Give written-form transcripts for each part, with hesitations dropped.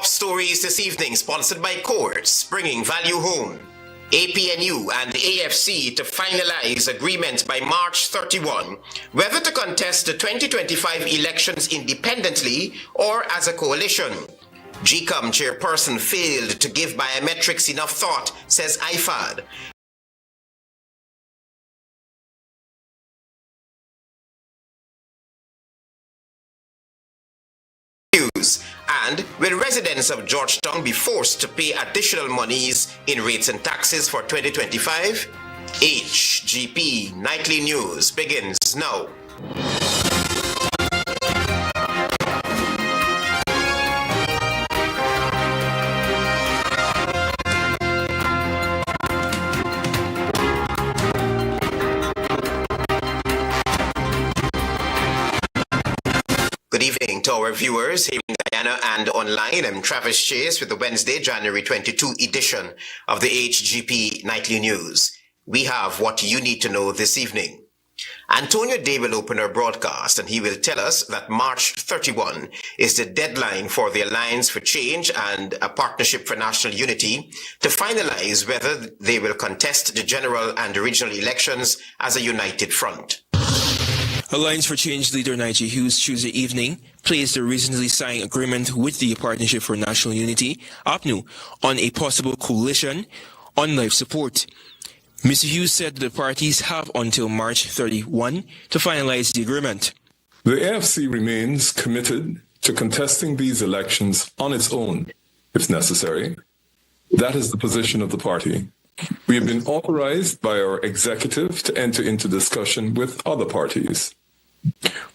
top stories this evening, sponsored by Courts, bringing value home. APNU and AFC to finalize agreement by March 31 whether to contest the 2025 elections independently or as a coalition. GECOM chairperson failed to give biometrics enough thought, says IFAD. And will residents of Georgetown be forced to pay additional monies in rates and taxes for 2025? HGP Nightly News begins now. Good evening to our viewers here in Guyana and online. I'm Travis Chase with the Wednesday, January 22 edition of the HGP Nightly News. We have what you need to know this evening. Antonio Day will open our broadcast and he will tell us that March 31 is the deadline for the Alliance for Change and a Partnership for National Unity to finalize whether they will contest the general and regional elections as a united front. Alliance for Change leader Nigel Hughes Tuesday evening placed a recently signed agreement with the Partnership for National Unity, APNU, on a possible coalition on life support. Mr. Hughes said the parties have until March 31 to finalize the agreement. The AFC remains committed to contesting these elections on its own, if necessary. That is the position of the party. We have been authorized by our executive to enter into discussion with other parties.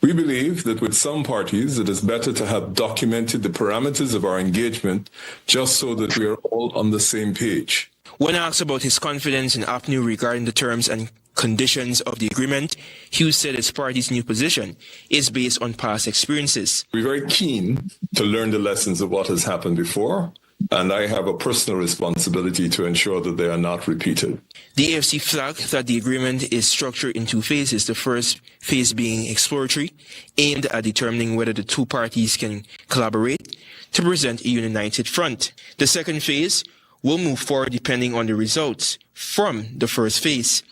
We believe that with some parties, it is better to have documented the parameters of our engagement just so that we are all on the same page. When asked about his confidence in APNU regarding the terms and conditions of the agreement, Hughes said his party's new position is based on past experiences. We're very keen to learn the lessons of what has happened before, and I have a personal responsibility to ensure that they are not repeated. The AFC flagged that the agreement is structured in two phases, the first phase being exploratory, aimed at determining whether the two parties can collaborate to present a united front. The second phase will move forward depending on the results from the first phase.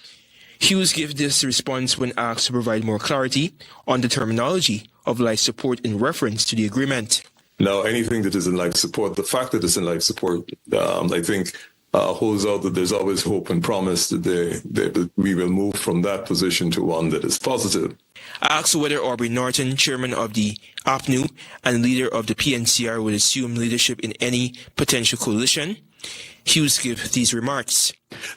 Hughes gave this response when asked to provide more clarity on the terminology of life support in reference to the agreement. Now, anything that is in life support, the fact that it's in life support, I think holds out that there's always hope and promise that we will move from that position to one that is positive. Asked whether Aubrey Norton, chairman of the APNU and leader of the PNCR, would assume leadership in any potential coalition, Hughes gave these remarks.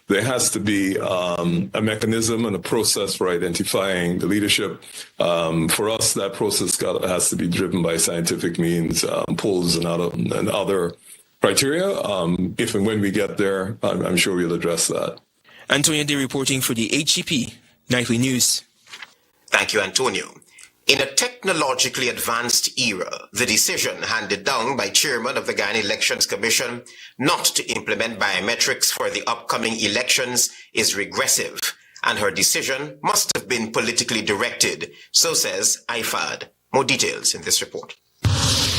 There has to be a mechanism and a process for identifying the leadership. For us, that process has to be driven by scientific means, polls and other criteria. If and when we get there, I'm sure we'll address that. Antonio Day reporting for the HGP Nightly News. Thank you, Antonio. In a technologically advanced era, the decision handed down by chairman of the Guyana Elections Commission not to implement biometrics for the upcoming elections is regressive, and her decision must have been politically directed, so says IFAD. More details in this report.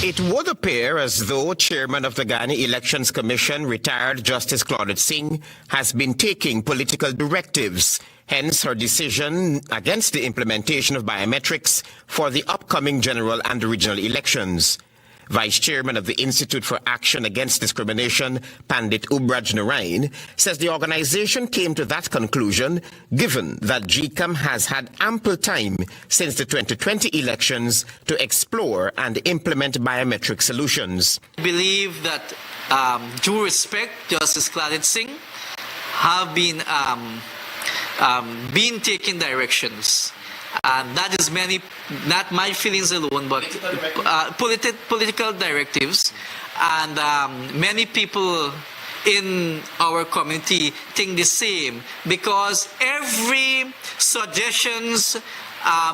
It would appear as though Chairman of the Guyana Elections Commission, retired Justice Claudette Singh, has been taking political directives, hence her decision against the implementation of biometrics for the upcoming general and regional elections. Vice Chairman of the Institute for Action Against Discrimination, Pandit Ubraj Narain, says the organization came to that conclusion given that GECOM has had ample time since the 2020 elections to explore and implement biometric solutions. I believe that, due respect, Justice Claudette Singh have been taking directions. And that is not my feelings alone, but political directives. And many people in our community think the same, because every suggestions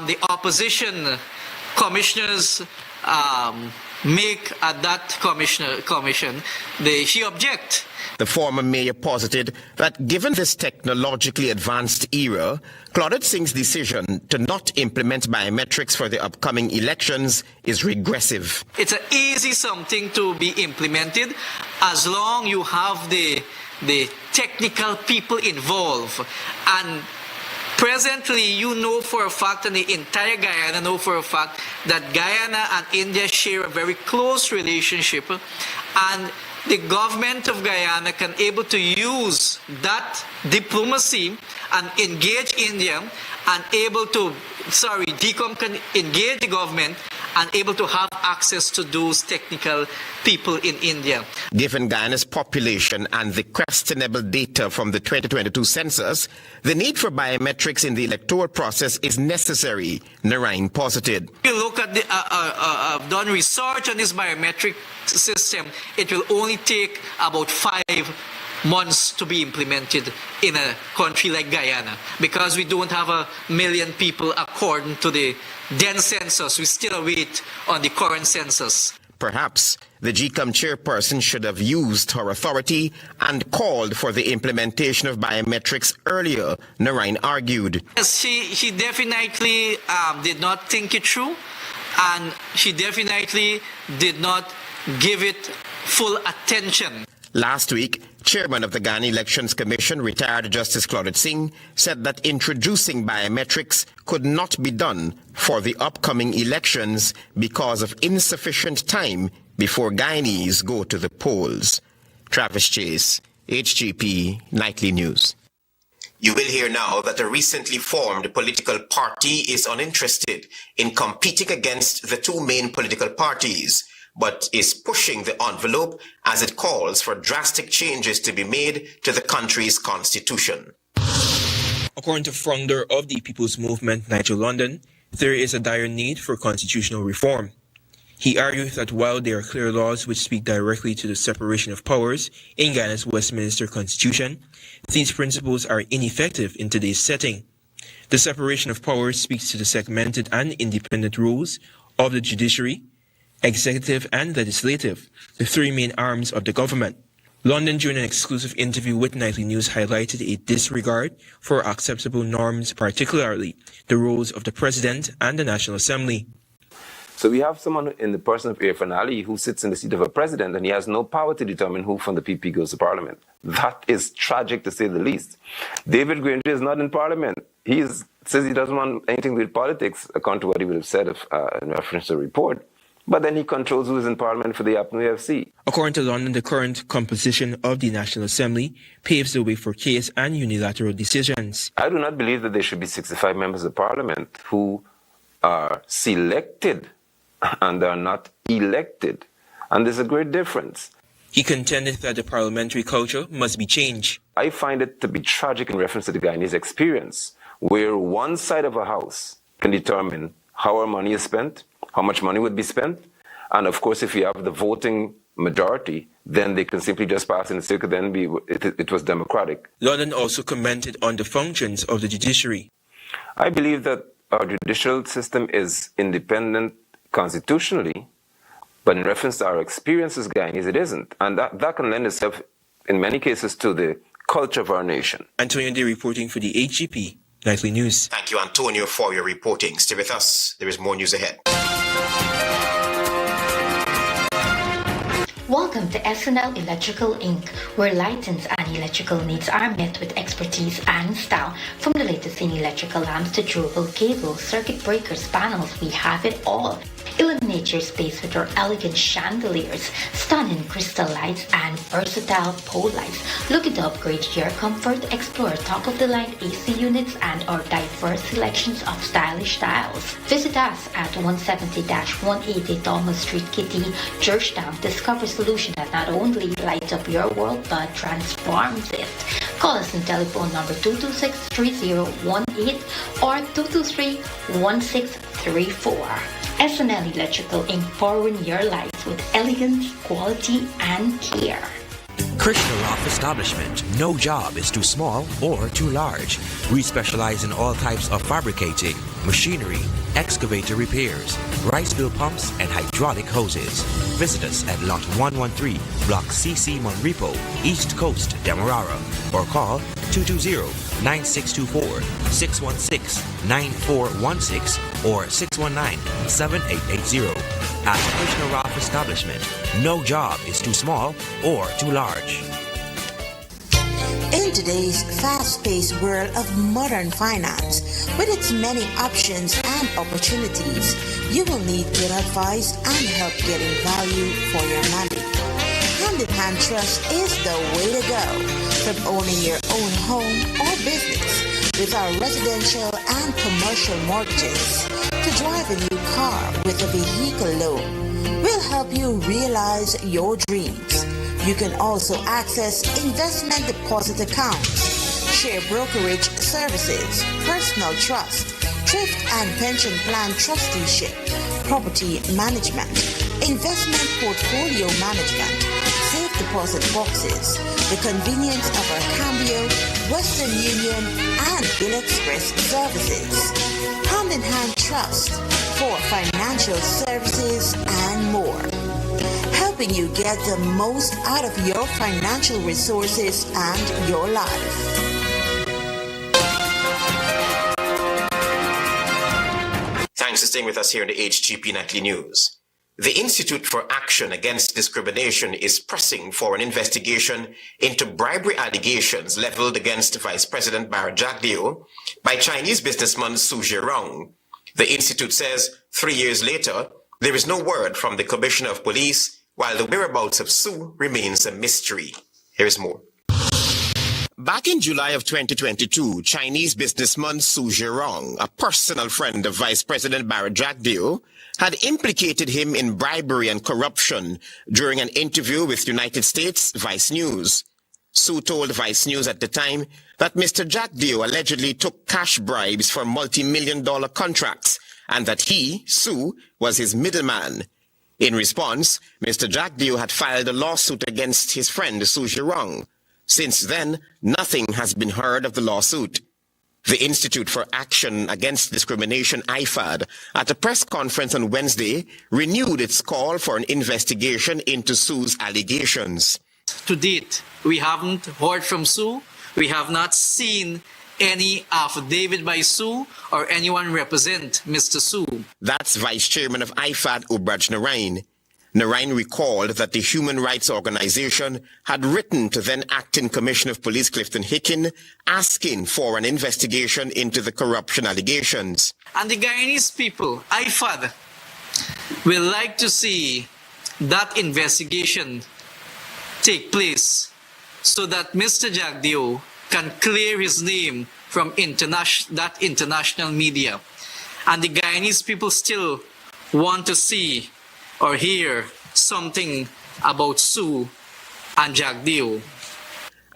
the opposition commissioners make that commission, she object. The former mayor posited that given this technologically advanced era, Claudette Singh's decision to not implement biometrics for the upcoming elections is regressive. It's an easy something to be implemented as long you have the technical people involved. And presently, you know for a fact, and the entire Guyana know for a fact, that Guyana and India share a very close relationship, and the government of Guyana can able to use that diplomacy and engage India, and GECOM can engage the government and able to have access to those technical people in India. Given Guyana's population and the questionable data from the 2022 census, the need for biometrics in the electoral process is necessary, Narain posited. If you look at I've done research on this biometric system, it will only take about 5 months to be implemented in a country like Guyana, because we don't have 1 million people according to the then census. We still await on the current census. Perhaps the GECOM chairperson should have used her authority and called for the implementation of biometrics earlier, Narain argued. Yes, she definitely did not think it through, and she definitely did not give it full attention. Last week, Chairman of the Guyana Elections Commission, retired Justice Claudette Singh, said that introducing biometrics could not be done for the upcoming elections because of insufficient time before Guyanese go to the polls. Travis Chase, HGP Nightly News. You will hear now that a recently formed political party is uninterested in competing against the two main political parties, but is pushing the envelope as it calls for drastic changes to be made to the country's constitution. According to founder of the People's Movement, Nigel London, there is a dire need for constitutional reform. He argued that while there are clear laws which speak directly to the separation of powers in Guyana's Westminster Constitution, these principles are ineffective in today's setting. The separation of powers speaks to the segmented and independent roles of the judiciary, executive and legislative, the three main arms of the government. London, during an exclusive interview with Nightly News, highlighted a disregard for acceptable norms, particularly the roles of the President and the National Assembly. So we have someone in the person of Irfan Ali who sits in the seat of a president, and he has no power to determine who from the PP goes to parliament. That is tragic, to say the least. David Granger is not in parliament. He says he doesn't want anything with politics, according to what he would have said in reference to the report. But then he controls who is in parliament for the APNU and AFC. According to London, the current composition of the National Assembly paves the way for case and unilateral decisions. I do not believe that there should be 65 members of parliament who are selected and are not elected. And there's a great difference. He contended that the parliamentary culture must be changed. I find it to be tragic in reference to the Guyanese experience, where one side of a house can determine how our money is spent, how much money would be spent. And of course, if you have the voting majority, then they can simply just pass in the circuit, then it was democratic. London also commented on the functions of the judiciary. I believe that our judicial system is independent constitutionally, but in reference to our experience as Guyanese, it isn't. And that can lend itself, in many cases, to the culture of our nation. Antonio Day reporting for the HGP Nightly News. Thank you, Antonio, for your reporting. Stay with us. There is more news ahead. Welcome to SNL Electrical Inc., where lighting and electrical needs are met with expertise and style. From the latest in electrical lamps to durable cables, circuit breakers, panels, we have it all. Illuminate your space with our elegant chandeliers, stunning crystal lights, and versatile pole lights. Looking to upgrade your comfort? Explore top-of-the-line AC units and our diverse selections of stylish styles. Visit us at 170-180 Thomas Street, Kitty, Georgetown. Discover solution that not only lights up your world but transforms it. Call us on telephone number 226-3018 or 223-1634. SNL Electrical Inc. powering your life with elegance, quality, and care. Krishna Loft Establishment. No job is too small or too large. We specialize in all types of fabricating, machinery, excavator repairs, rice fill pumps, and hydraulic hoses. Visit us at Lot 113, Block CC Monrepo, East Coast, Demerara, or call 220-9624, 616-9416, or 619-7880. At Krishna Raf Establishment, no job is too small or too large. In today's fast-paced world of modern finance, with its many options and opportunities, you will need good advice and help getting value for your money. Hand-in-Hand Trust is the way to go. From owning your own home or business with our residential and commercial mortgages to drive a new car with a vehicle loan, we'll help you realize your dreams. You can also access investment deposit accounts, share brokerage services, personal trust, thrift and pension plan trusteeship, property management, investment portfolio management, safe deposit boxes, the convenience of our Cambio, Western Union, and Bill Express services. Hand-in-Hand Trust for financial services and more. Helping you get the most out of your financial resources and your life. Thanks for staying with us here in the HGP Nightly News. The Institute for Action Against Discrimination is pressing for an investigation into bribery allegations leveled against Vice President Barra Jagdeo by Chinese businessman Su Zhirong. The Institute says 3 years later, there is no word from the Commissioner of Police, while the whereabouts of Su remains a mystery. Here is more. Back in July of 2022, Chinese businessman Su Zhirong, a personal friend of Vice President Barra Jagdeo, had implicated him in bribery and corruption during an interview with United States Vice News. Su told Vice News at the time that Mr. Jagdeo allegedly took cash bribes for multi-million-dollar contracts and that he, Su, was his middleman. In response, Mr. Jagdeo had filed a lawsuit against his friend Su Zhirong. Since then, nothing has been heard of the lawsuit. The Institute for Action Against Discrimination, IFAD, at a press conference on Wednesday, renewed its call for an investigation into Su's allegations. To date, we haven't heard from Su. We have not seen any affidavit by Su or anyone represent Mr. Su. That's Vice Chairman of IFAD, Ubraj Narain. Narain recalled that the human rights organization had written to then Acting Commissioner of Police Clifton Hicken asking for an investigation into the corruption allegations. And the Guyanese people, IFAD, will like to see that investigation take place so that Mr. Jagdeo can clear his name from that international media. And the Guyanese people still want to see or hear something about Su and Jagdeo.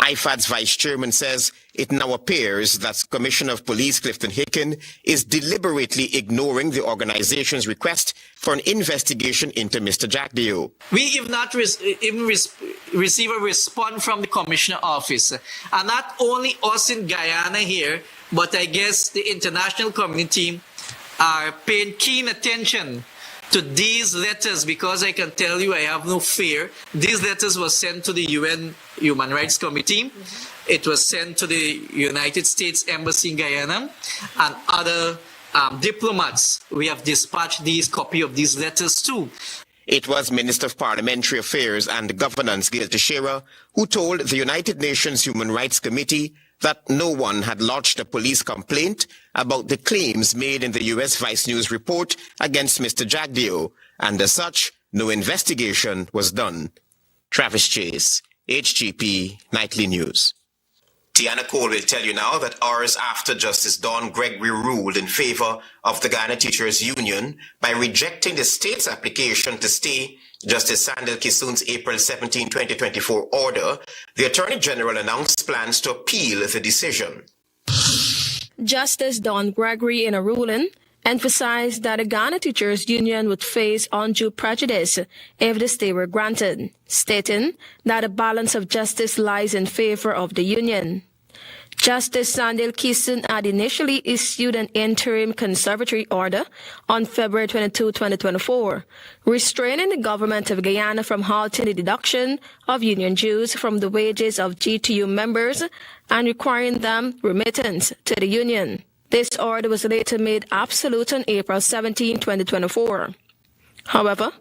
IFAD's vice chairman says it now appears that Commissioner of Police Clifton Hicken is deliberately ignoring the organization's request for an investigation into Mr. Jagdeo. We have not even received a response from the Commissioner office. And not only us in Guyana here, but I guess the international community are paying keen attention to these letters, because I can tell you I have no fear. These letters were sent to the UN Human Rights Committee. It was sent to the United States Embassy in Guyana and other diplomats. We have dispatched these copy of these letters too. It was Minister of Parliamentary Affairs and Governance Gail Teixeira who told the United Nations Human Rights Committee that no one had lodged a police complaint about the claims made in the U.S. Vice News report against Mr. Jagdeo, and as such, no investigation was done. Travis Chase, HGP Nightly News. Tiana Cole will tell you now that hours after Justice Dawn Gregory ruled in favor of the Guyana Teachers Union by rejecting the state's application to stay Justice Sandel Kisun's April 17, 2024 order, the Attorney General announced plans to appeal the decision. Justice Dawn Gregory, in a ruling, emphasized that the Guyana Teachers Union would face undue prejudice if the stay were granted, stating that a balance of justice lies in favor of the union. Justice Sandil Kisson had initially issued an interim conservatory order on February 22, 2024, restraining the government of Guyana from halting the deduction of union dues from the wages of GTU members and requiring them remittance to the union. This order was later made absolute on April 17, 2024. However,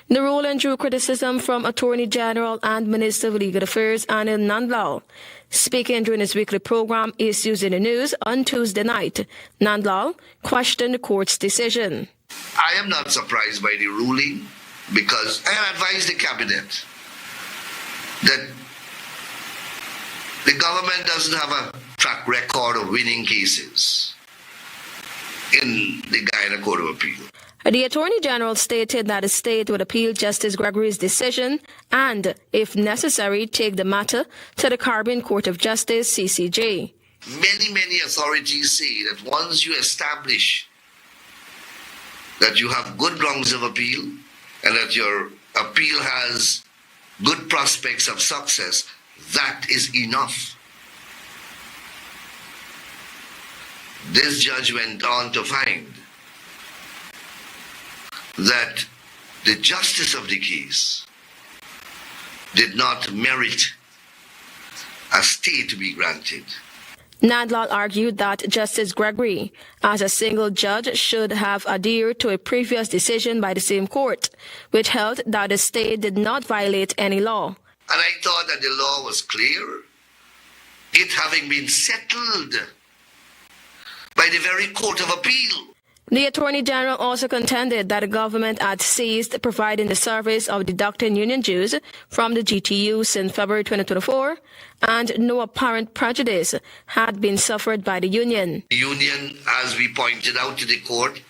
the ruling drew criticism from Attorney General and Minister of Legal Affairs Anil Nandlal. Speaking during his weekly program Issues in the News on Tuesday night, Nandlal questioned the court's decision. I am not surprised by the ruling because I advised the cabinet that the government doesn't have a track record of winning cases in the Guyana Court of Appeal. The Attorney General stated that the state would appeal Justice Gregory's decision and, if necessary, take the matter to the Caribbean Court of Justice, CCJ. Many authorities say that once you establish that you have good grounds of appeal and that your appeal has good prospects of success, that is enough. This judge went on to find that the justice of the case did not merit a stay to be granted. Nandlal argued that Justice Gregory, as a single judge, should have adhered to a previous decision by the same court, which held that the state did not violate any law. And I thought that the law was clear, it having been settled by the very Court of Appeal. The Attorney General also contended that the government had ceased providing the service of deducting union dues from the GTU since February 2024, and no apparent prejudice had been suffered by the union. The union, as we pointed out to the court,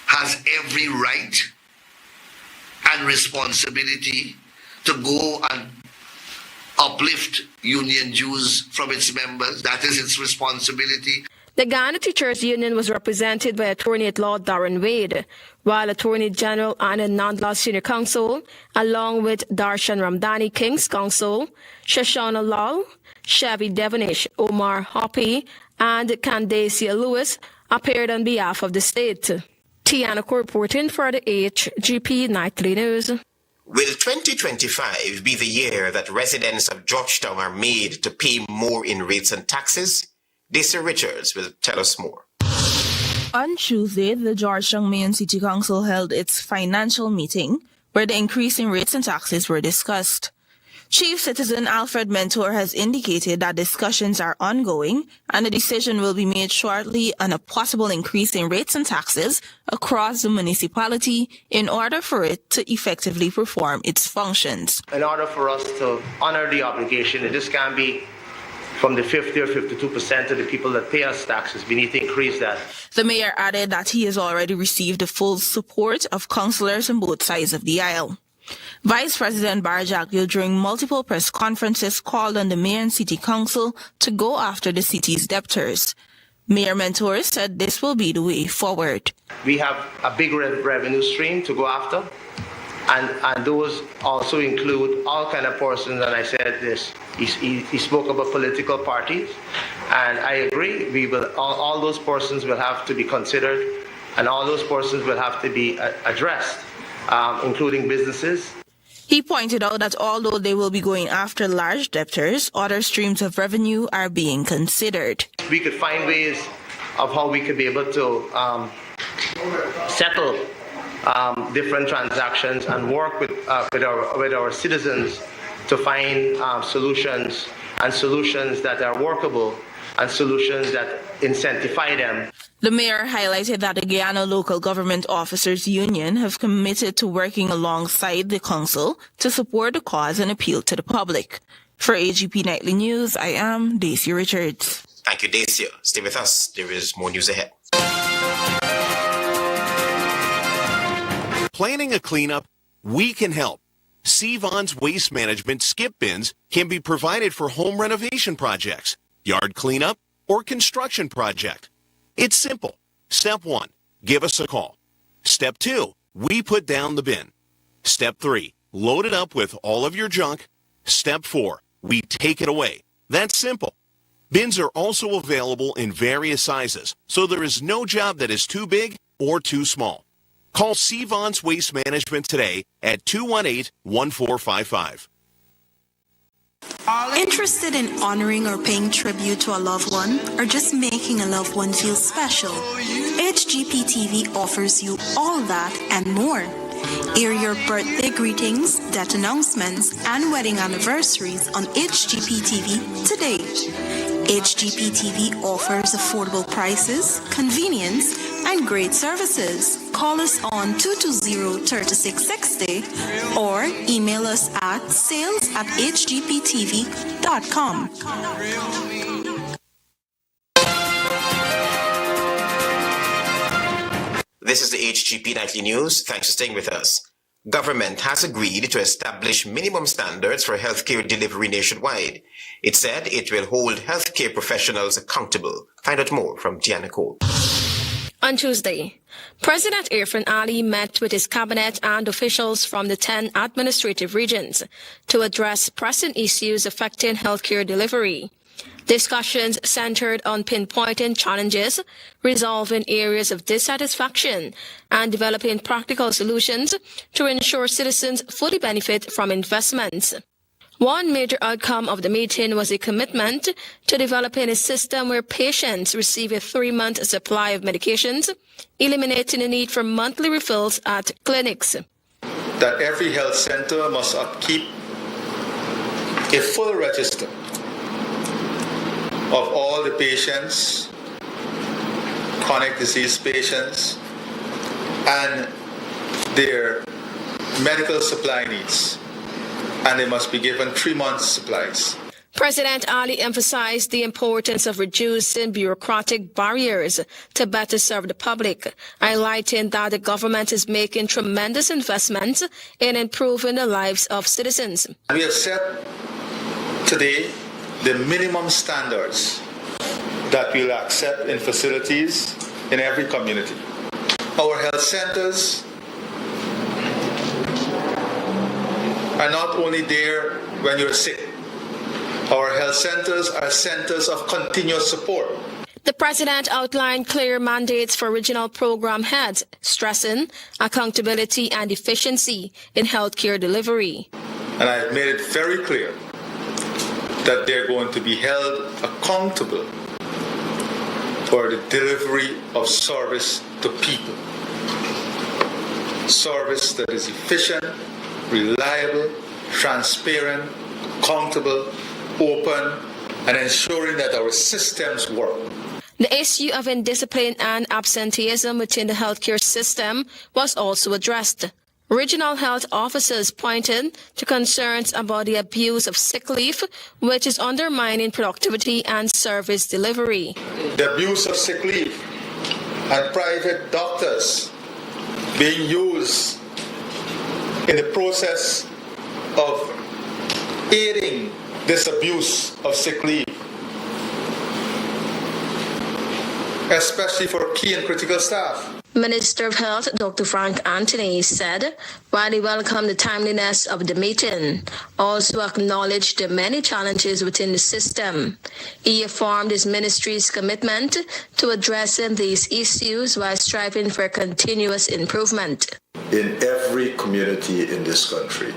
has every right and responsibility to go and uplift union dues from its members. That is its responsibility. The Guyana Teachers Union was represented by Attorney-at-Law Darren Wade, while Attorney General Anil Nandlal Senior Counsel, along with Darshan Ramdani King's Counsel, Shoshana Lal, Chevy Devonish, Omar Hoppy, and Candacia Lewis, appeared on behalf of the state. Tiana reporting for the HGP Nightly News. Will 2025 be the year that residents of Georgetown are made to pay more in rates and taxes? Daisy Richards will tell us more. On Tuesday, the Georgetown Mayor and City Council held its financial meeting where the increase in rates and taxes were discussed. Chief Citizen Alfred Mentor has indicated that discussions are ongoing and a decision will be made shortly on a possible increase in rates and taxes across the municipality in order for it to effectively perform its functions. In order for us to honor the obligation, this can be from the 50 or 52% of the people that pay us taxes, we need to increase that. The mayor added that he has already received the full support of councillors on both sides of the aisle. Vice President Barjagyo, during multiple press conferences, called on the mayor and city council to go after the city's debtors. Mayor Mentor said this will be the way forward. We have a big revenue stream to go after, and those also include all kind of persons, and I said this. He spoke about political parties, and I agree. We will all those persons will have to be considered, and all those persons will have to be addressed, including businesses. He pointed out that although they will be going after large debtors, other streams of revenue are being considered. We could find ways of how we could be able to settle different transactions and work with our citizens to find solutions that are workable and solutions that incentivize them. The mayor highlighted that the Guyana Local Government Officers Union have committed to working alongside the council to support the cause and appeal to the public. For AGP Nightly News, I am Daisy Richards. Thank you, Daisy. Stay with us. There is more news ahead. Planning a cleanup? We can help. Sevon's Waste Management skip bins can be provided for home renovation projects, yard cleanup, or construction project. It's simple. Step 1, give us a call. Step 2, we put down the bin. Step 3, load it up with all of your junk. Step 4, we take it away. That's simple. Bins are also available in various sizes, so there is no job that is too big or too small. Call Cvon's Waste Management today at 218-1455. Interested in honoring or paying tribute to a loved one, or just making a loved one feel special? HGP TV offers you all that and more. Air your birthday greetings, death announcements, and wedding anniversaries on HGP TV today. HGP TV offers affordable prices, convenience, and great services. Call us on 220-3660 or email us at sales@hgptv.com. This is the HGP Nightly News. Thanks for staying with us. Government has agreed to establish minimum standards for healthcare delivery nationwide. It said it will hold healthcare professionals accountable. Find out more from Tiana Cole. On Tuesday, President Irfan Ali met with his cabinet and officials from the 10 administrative regions to address pressing issues affecting healthcare delivery. Discussions centered on pinpointing challenges, resolving areas of dissatisfaction, and developing practical solutions to ensure citizens fully benefit from investments. One major outcome of the meeting was a commitment to developing a system where patients receive a 3-month supply of medications, eliminating the need for monthly refills at clinics. That every health center must upkeep a full register of all the patients, chronic disease patients, and their medical supply needs. And they must be given 3 months' supplies. President Ali emphasized the importance of reducing bureaucratic barriers to better serve the public, highlighting that the government is making tremendous investments in improving the lives of citizens. We have set today the minimum standards that we'll accept in facilities in every community. Our health centers are not only there when you're sick. Our health centers are centers of continuous support. The president outlined clear mandates for regional program heads, stressing accountability and efficiency in healthcare delivery. And I've made it very clear that they're going to be held accountable for the delivery of service to people. Service that is efficient, reliable, transparent, accountable, open, and ensuring that our systems work. The issue of indiscipline and absenteeism within the healthcare system was also addressed. Regional health officers pointed to concerns about the abuse of sick leave, which is undermining productivity and service delivery. The abuse of sick leave and private doctors being used in the process of aiding this abuse of sick leave, especially for key and critical staff. Minister of Health Dr. Frank Anthony said, while he welcomed the timeliness of the meeting, also acknowledged the many challenges within the system. He affirmed his ministry's commitment to addressing these issues while striving for continuous improvement. In every community in this country,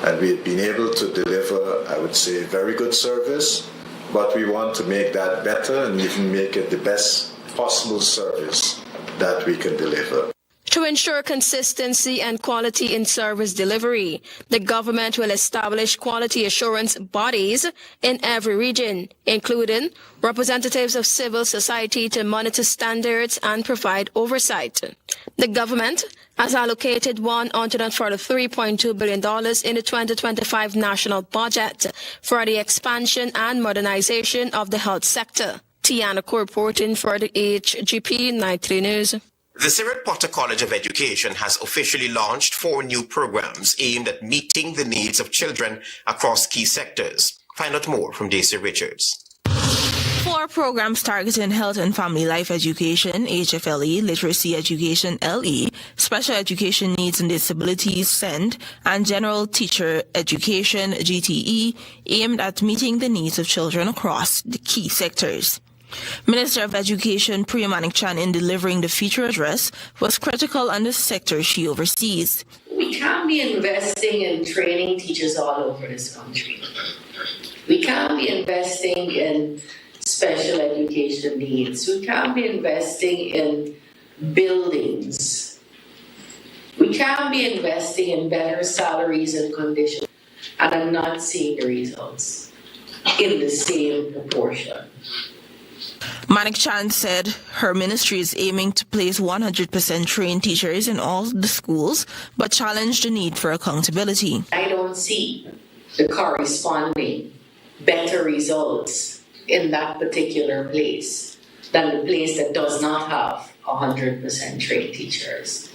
and we've been able to deliver, I would say, very good service, but we want to make that better and even make it the best possible service that we can deliver. To ensure consistency and quality in service delivery, the government will establish quality assurance bodies in every region, including representatives of civil society to monitor standards and provide oversight. The government has allocated $143.2 billion in the 2025 national budget for the expansion and modernization of the health sector. Tiana Ko reporting for the HGP Nightly News. The Sirot Potter College of Education has officially launched 4 new programs aimed at meeting the needs of children across key sectors. Find out more from Daisy Richards. 4 4 programs targeting health and family life education, HFLE, literacy education, LE, special education needs and disabilities, SEND, and general teacher education, GTE, aimed at meeting the needs of children across the key sectors. Minister of Education Priya Manik-Chan, in delivering the feature address, was critical on the sector she oversees. We can't be investing in training teachers all over this country. We can't be investing in special education needs. We can't be investing in buildings. We can't be investing in better salaries and conditions. And I'm not seeing the results in the same proportion. Manik-Chan said her ministry is aiming to place 100% trained teachers in all the schools, but challenged the need for accountability. I don't see the corresponding better results in that particular place than the place that does not have 100% trained teachers.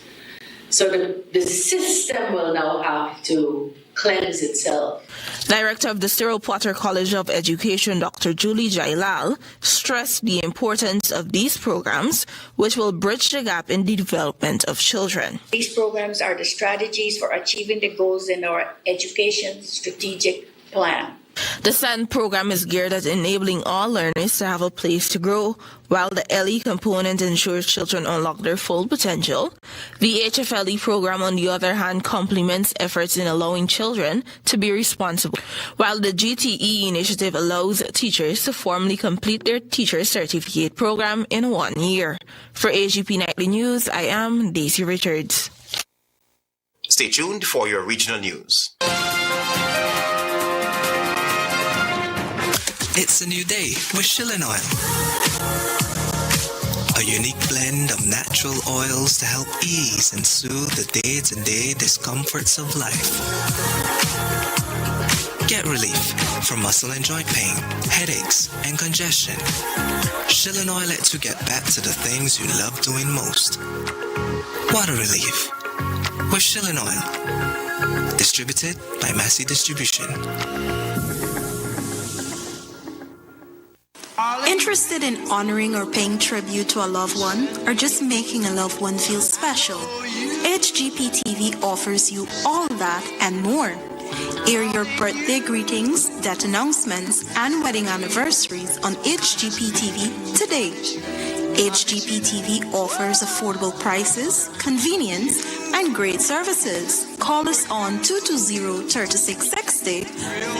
So the system will now have to cleanse itself. Director of the Cyril Potter College of Education, Dr. Julie Jailal, stressed the importance of these programs, which will bridge the gap in the development of children. These programs are the strategies for achieving the goals in our education strategic plan. The SEND program is geared at enabling all learners to have a place to grow, while the LE component ensures children unlock their full potential. The HFLE program, on the other hand, complements efforts in allowing children to be responsible, while the GTE initiative allows teachers to formally complete their teacher certificate program in 1 year. For HGP Nightly News, I am Daisy Richards. Stay tuned for your regional news. It's a new day with Shilling Oil. A unique blend of natural oils to help ease and soothe the day-to-day discomforts of life. Get relief from muscle and joint pain, headaches, and congestion. Shilling Oil lets you get back to the things you love doing most. Water relief with Shilling Oil. Distributed by Massey Distribution. Interested in honoring or paying tribute to a loved one, or just making a loved one feel special? HGP TV offers you all that and more. Air your birthday greetings, death announcements, and wedding anniversaries on HGP TV today. HGP TV offers affordable prices, convenience, and great services. Call us on 220-3660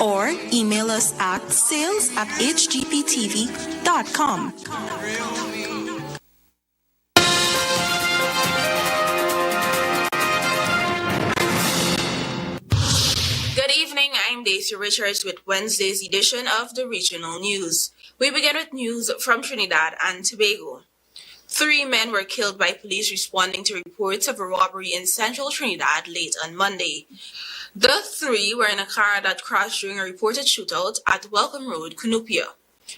or email us at sales@hgptv.com. Good evening, I'm Daisy Richards with Wednesday's edition of the Regional News. We begin with news from Trinidad and Tobago. 3 men were killed by police responding to reports of a robbery in central Trinidad late on Monday. The 3 were in a car that crashed during a reported shootout at Welcome Road, Cunupia.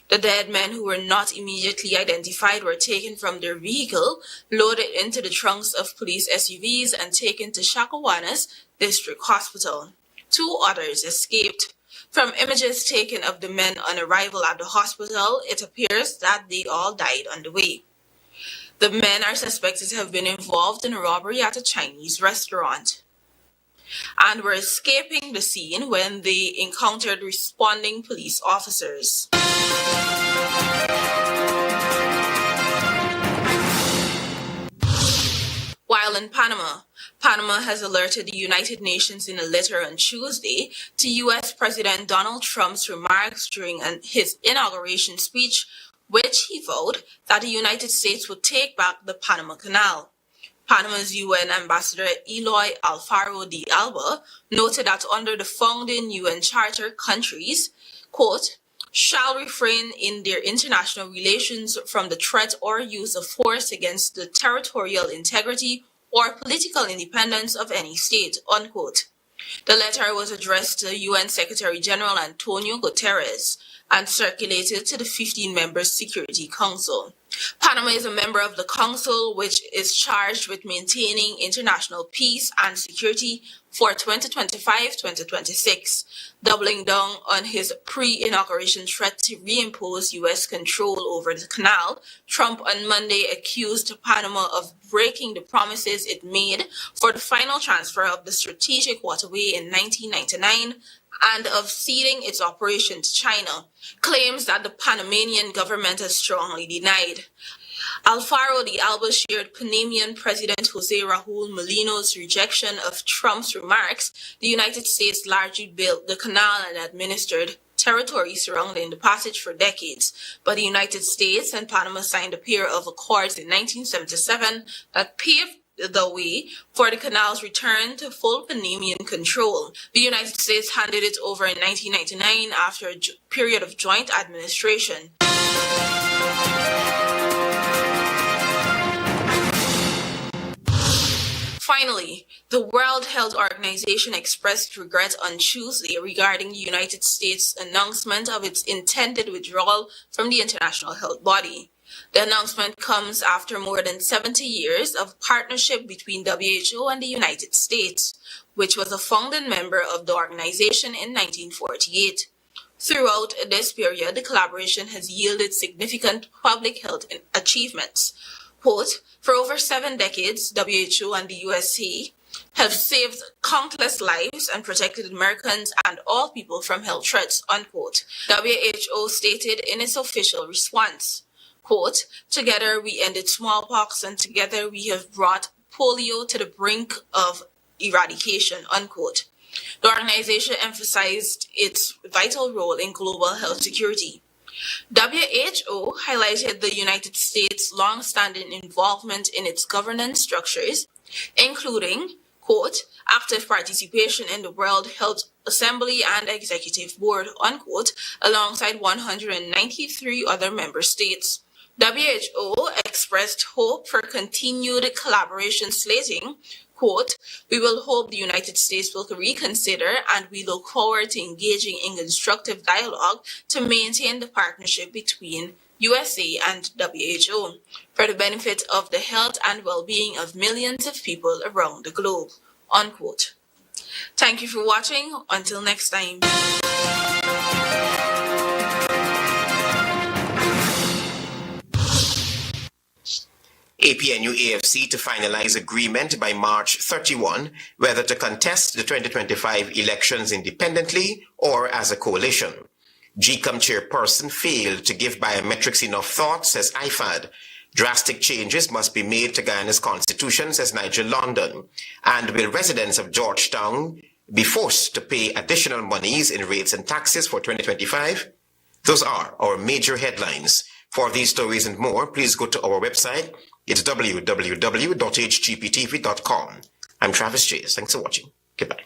The dead men, who were not immediately identified, were taken from their vehicle, loaded into the trunks of police SUVs, and taken to Chaguanas District Hospital. 2 others escaped. From images taken of the men on arrival at the hospital, it appears that they all died on the way. The men are suspected to have been involved in a robbery at a Chinese restaurant and were escaping the scene when they encountered responding police officers. While in Panama has alerted the United Nations in a letter on Tuesday to U.S. President Donald Trump's remarks during his inauguration speech, which he vowed that the United States would take back the Panama Canal. Panama's UN Ambassador Eloy Alfaro de Alba noted that under the founding UN Charter, countries, quote, shall refrain in their international relations from the threat or use of force against the territorial integrity or political independence of any state, unquote. The letter was addressed to UN Secretary General Antonio Guterres and circulated to the 15-member Security Council. Panama is a member of the Council, which is charged with maintaining international peace and security for 2025-2026, doubling down on his pre-inauguration threat to reimpose U.S. control over the canal. Trump on Monday accused Panama of breaking the promises it made for the final transfer of the strategic waterway in 1999 and of ceding its operation to China, claims that the Panamanian government has strongly denied. Alfaro de Alba shared Panamanian President Jose Raul Molino's rejection of Trump's remarks. The United States largely built the canal and administered territory surrounding the passage for decades, but the United States and Panama signed a pair of accords in 1977 that paved the way for the canal's return to full Panamanian control. The United States handed it over in 1999 after a period of joint administration. Finally, the World Health Organization expressed regret on Tuesday regarding the United States' announcement of its intended withdrawal from the international health body. The announcement comes after more than 70 years of partnership between WHO and the United States, which was a founding member of the organization in 1948. Throughout this period, the collaboration has yielded significant public health achievements. Quote, for over 7 decades, WHO and the USA have saved countless lives and protected Americans and all people from health threats, unquote. WHO stated in its official response, quote, together we ended smallpox and together we have brought polio to the brink of eradication, unquote. The organization emphasized its vital role in global health security. WHO highlighted the United States' long-standing involvement in its governance structures, including, quote, active participation in the World Health Assembly and Executive Board, unquote, alongside 193 other member states. WHO expressed hope for continued collaboration, slating, quote, we will hope the United States will reconsider and we look forward to engaging in constructive dialogue to maintain the partnership between USA and WHO for the benefit of the health and well-being of millions of people around the globe, unquote. Thank you for watching. Until next time. APNU AFC to finalize agreement by March 31 whether to contest the 2025 elections independently or as a coalition. GECOM chairperson failed to give biometrics enough thought, says IFAD. Drastic changes must be made to Guyana's constitution, says Nigel London. And will residents of Georgetown be forced to pay additional monies in rates and taxes for 2025? Those are our major headlines. For these stories and more, please go to our website. It's www.hgptv.com. I'm Travis Chase. Thanks for watching. Goodbye.